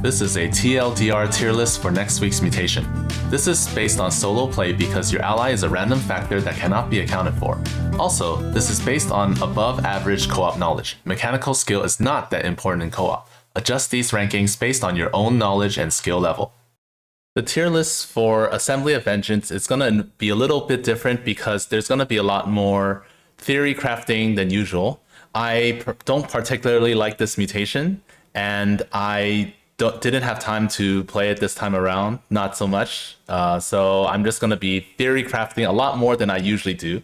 This is a TLDR tier list for next week's Mutation. This is based on solo play because your ally is a random factor that cannot be accounted for. Also, this is based on above average co-op knowledge. Mechanical skill is not that important in co-op. Adjust these rankings based on your own knowledge and skill level. The tier list for Assembly of Vengeance is going to be a little bit different because there's going to be a lot more theory crafting than usual. I don't particularly like this mutation, and I didn't have time to play it this time around, not so much. So I'm just going to be theory crafting a lot more than I usually do.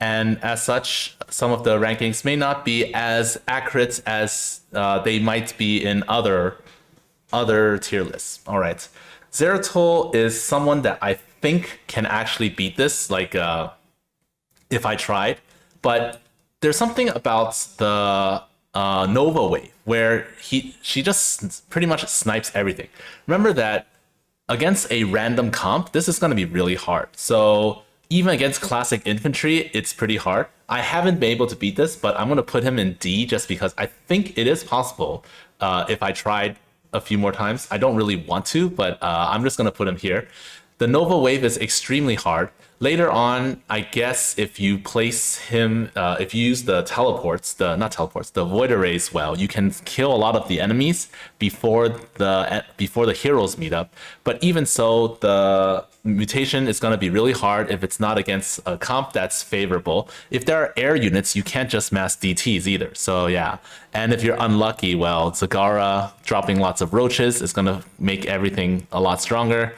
And as such, some of the rankings may not be as accurate as they might be in other tier lists. All right. Zeratul is someone that I think can actually beat this, like if I tried. But there's something about the Nova wave where she just pretty much snipes everything. Remember that against a random comp, this is going to be really hard. So even against classic infantry, it's pretty hard. I haven't been able to beat this, but I'm going to put him in D just because I think it is possible if I tried a few more times. I don't really want to, but I'm just going to put him here. The Nova wave is extremely hard. Later on, I guess if you place him, if you use the the void arrays well, you can kill a lot of the enemies before the heroes meet up. But even so, the mutation is going to be really hard if it's not against a comp that's favorable. If there are air units, you can't just mass DTs either. So yeah, and if you're unlucky, well, Zagara dropping lots of roaches is going to make everything a lot stronger.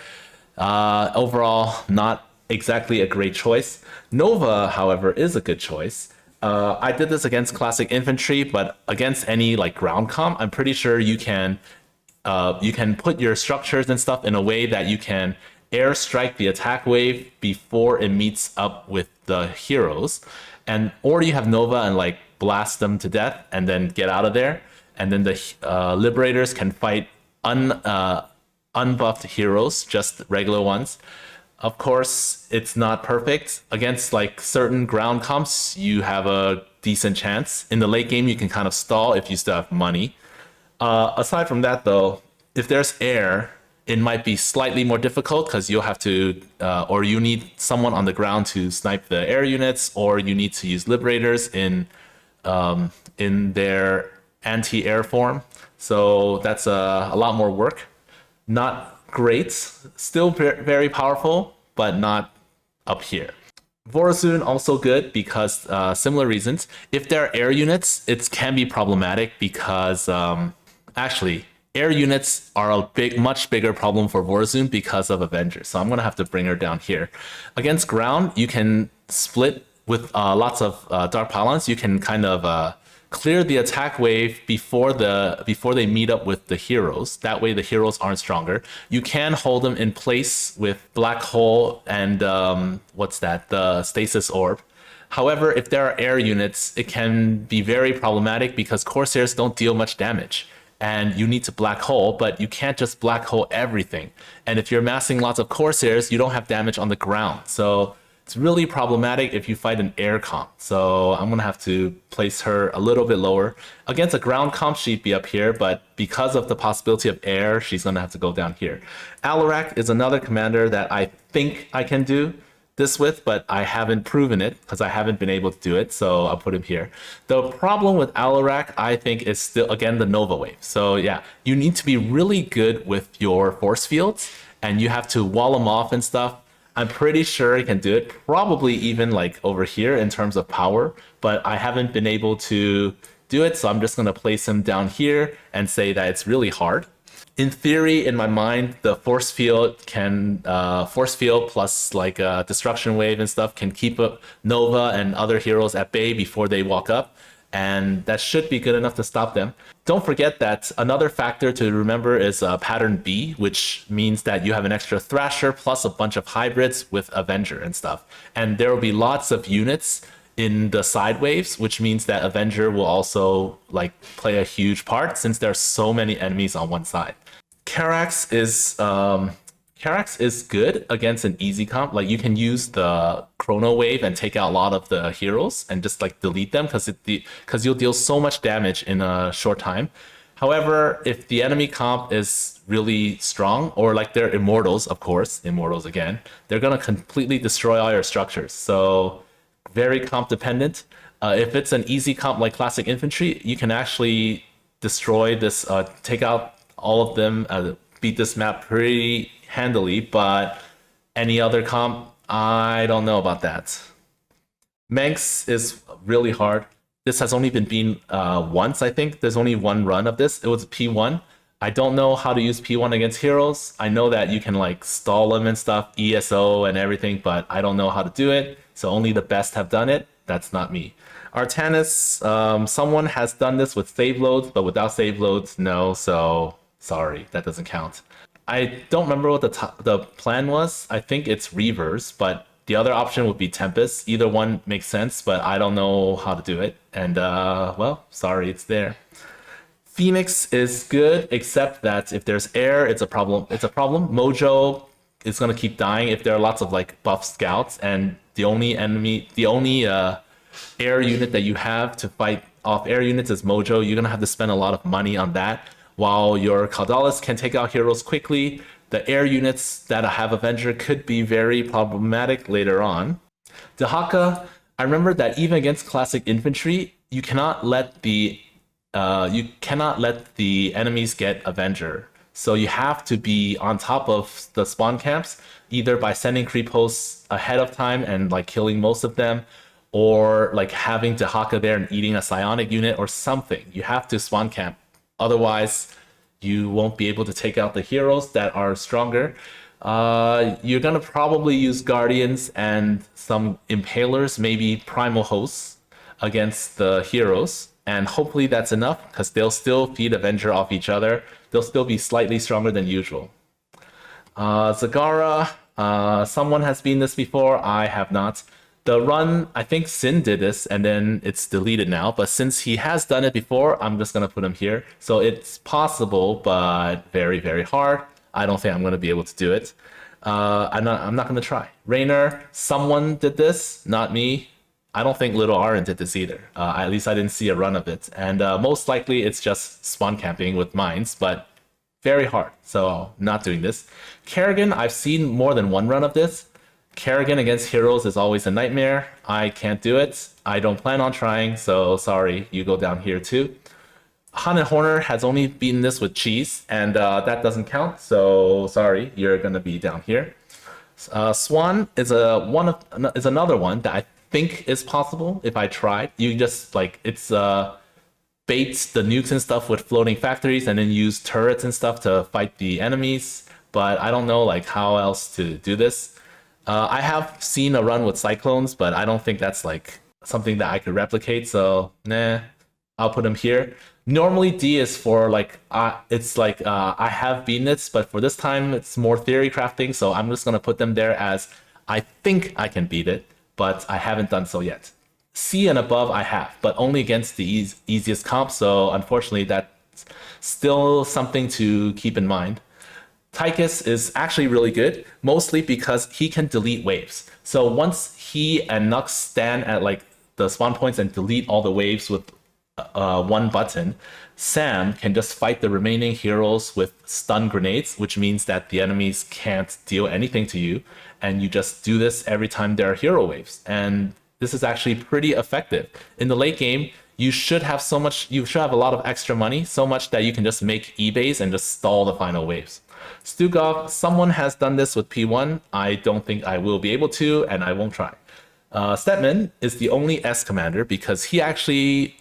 Overall, not exactly a great choice. Nova, however, is a good choice. I did this against classic infantry, but against any like ground comp, I'm pretty sure you can put your structures and stuff in a way that you can airstrike the attack wave before it meets up with the heroes, or you have Nova and like blast them to death and then get out of there, and then the liberators can fight unbuffed heroes, just regular ones. Of course, it's not perfect. Against like certain ground comps, you have a decent chance. In the late game, you can kind of stall if you still have money. Aside from that, though, if there's air, it might be slightly more difficult because you'll have to, or you need someone on the ground to snipe the air units, or you need to use liberators in their anti-air form. So that's a lot more work. Not great, still very powerful, but not up here. Vorazun also good because similar reasons. If there are air units, it can be problematic because actually air units are a much bigger problem for Vorazun because of Avengers. So I'm gonna have to bring her down here. Against ground, you can split with lots of Dark Pylons. You can kind of clear the attack wave before they meet up with the heroes. That way the heroes aren't stronger. You can hold them in place with Black Hole and the Stasis Orb. However, if there are air units, it can be very problematic because Corsairs don't deal much damage. And you need to Black Hole, but you can't just Black Hole everything. And if you're massing lots of Corsairs, you don't have damage on the ground. So it's really problematic if you fight an air comp. So I'm going to have to place her a little bit lower. Against a ground comp, she'd be up here, but because of the possibility of air, she's going to have to go down here. Alarak is another commander that I think I can do this with, but I haven't proven it because I haven't been able to do it, so I'll put him here. The problem with Alarak, I think, is still, again, the Nova wave. So yeah, you need to be really good with your force fields, and you have to wall them off and stuff. I'm pretty sure I can do it, probably even like over here in terms of power, but I haven't been able to do it, so I'm just going to place him down here and say that it's really hard. In theory, in my mind, the force field plus like a destruction wave and stuff can keep up Nova and other heroes at bay before they walk up, and that should be good enough to stop them. Don't forget that another factor to remember is pattern B, which means that you have an extra Thrasher plus a bunch of hybrids with Avenger and stuff. And there will be lots of units in the side waves, which means that Avenger will also like play a huge part since there are so many enemies on one side. Carax is good against an easy comp. Like you can use the Chrono Wave and take out a lot of the heroes and just like delete them because you'll deal so much damage in a short time. However, if the enemy comp is really strong, or like they're immortals, of course, immortals again, they're gonna completely destroy all your structures. So very comp dependent. If it's an easy comp like classic infantry, you can actually destroy this, take out all of them, beat this map pretty handily. But any other comp, I don't know about that. Manx is really hard. This has only been beaten once, I think. There's only one run of this. It was P1. I don't know how to use P1 against heroes. I know that you can like stall them and stuff, ESO and everything, but I don't know how to do it. So only the best have done it. That's not me. Artanis, someone has done this with save loads, but without save loads, no. So sorry, that doesn't count. I don't remember what the plan was. I think it's Reavers, but the other option would be Tempest. Either one makes sense, but I don't know how to do it. And well, sorry, it's there. Phoenix is good, except that if there's air, it's a problem. It's a problem. Mojo is gonna keep dying if there are lots of like buff scouts, and the only air unit that you have to fight off air units is Mojo. You're gonna have to spend a lot of money on that. While your Caldalis can take out heroes quickly, the air units that have Avenger could be very problematic later on. Dehaka, I remember that even against classic infantry, you cannot let the enemies get Avenger. So you have to be on top of the spawn camps, either by sending creep hosts ahead of time and like killing most of them, or like having Dehaka there and eating a psionic unit or something. You have to spawn camp. Otherwise, you won't be able to take out the heroes that are stronger. You're gonna probably use Guardians and some Impalers, maybe Primal Hosts against the heroes. And hopefully that's enough, because they'll still feed Avenger off each other. They'll still be slightly stronger than usual. Zagara, someone has been this before, I have not. The run, I think Sin did this and then it's deleted now, but since he has done it before, I'm just gonna put him here. So it's possible, but very, very hard. I don't think I'm gonna be able to do it. I'm not gonna try. Raynor, someone did this, not me. I don't think Little Aaron did this either. At least I didn't see a run of it. And most likely it's just spawn camping with mines, but very hard. So not doing this. Kerrigan, I've seen more than one run of this. Kerrigan against heroes is always a nightmare. I can't do it. I don't plan on trying, so sorry, you go down here too. Han and Horner has only beaten this with cheese, and that doesn't count, so sorry, you're gonna be down here. Swan is another one that I think is possible if I tried. You just like it's bait the nukes and stuff with floating factories, and then use turrets and stuff to fight the enemies. But I don't know like how else to do this. I have seen a run with Cyclones, but I don't think that's like something that I could replicate. So nah, I'll put him here. Normally D is for like it's like I have beaten it, but for this time it's more theory crafting. So I'm just gonna put them there as I think I can beat it, but I haven't done so yet. C and above I have, but only against the easiest comp. So unfortunately, that's still something to keep in mind. Tychus is actually really good, mostly because he can delete waves. So once he and Nux stand at like the spawn points and delete all the waves with one button, Sam can just fight the remaining heroes with stun grenades, which means that the enemies can't deal anything to you, and you just do this every time there are hero waves. And this is actually pretty effective. In the late game, you should have a lot of extra money, so much that you can just make eBays and just stall the final waves. Stugov, someone has done this with P1. I don't think I will be able to, and I won't try. Stetman is the only S commander because he actually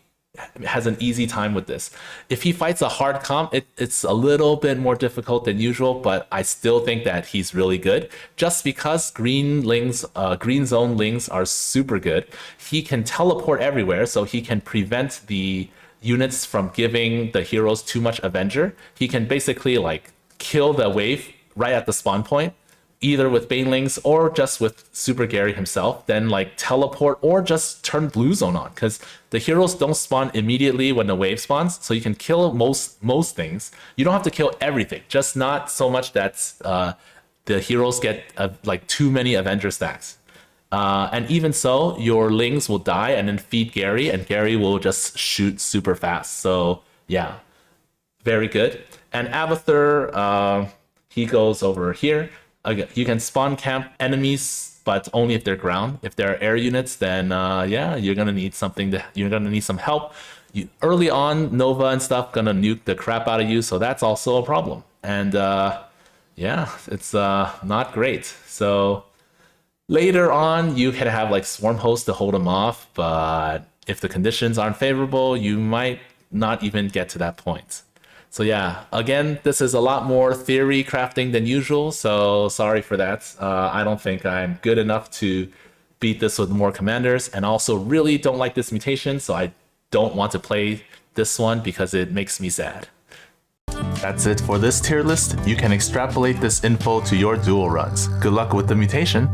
has an easy time with this. If he fights a hard comp, it's a little bit more difficult than usual, but I still think that he's really good. Just because green zone lings are super good, he can teleport everywhere, so he can prevent the units from giving the heroes too much Avenger. He can basically like kill the wave right at the spawn point, either with Banelings or just with Super Gary himself, then like teleport or just turn blue zone on, because the heroes don't spawn immediately when the wave spawns, so you can kill most things. You don't have to kill everything, just not so much that the heroes get like too many Avenger stacks. And even so, your Lings will die and then feed Gary, and Gary will just shoot super fast. So yeah. very good. And Abathur, he goes over here. Again, you can spawn camp enemies, but only if they're ground. If they're air units, then yeah, you're gonna need some help. Early on, Nova and stuff gonna nuke the crap out of you, so that's also a problem. And yeah, it's not great. So later on, you can have like swarm hosts to hold them off, but if the conditions aren't favorable, you might not even get to that point. So yeah, again, this is a lot more theory crafting than usual, so sorry for that. I don't think I'm good enough to beat this with more commanders, and also really don't like this mutation, so I don't want to play this one because it makes me sad. That's it for this tier list. You can extrapolate this info to your duel runs. Good luck with the mutation.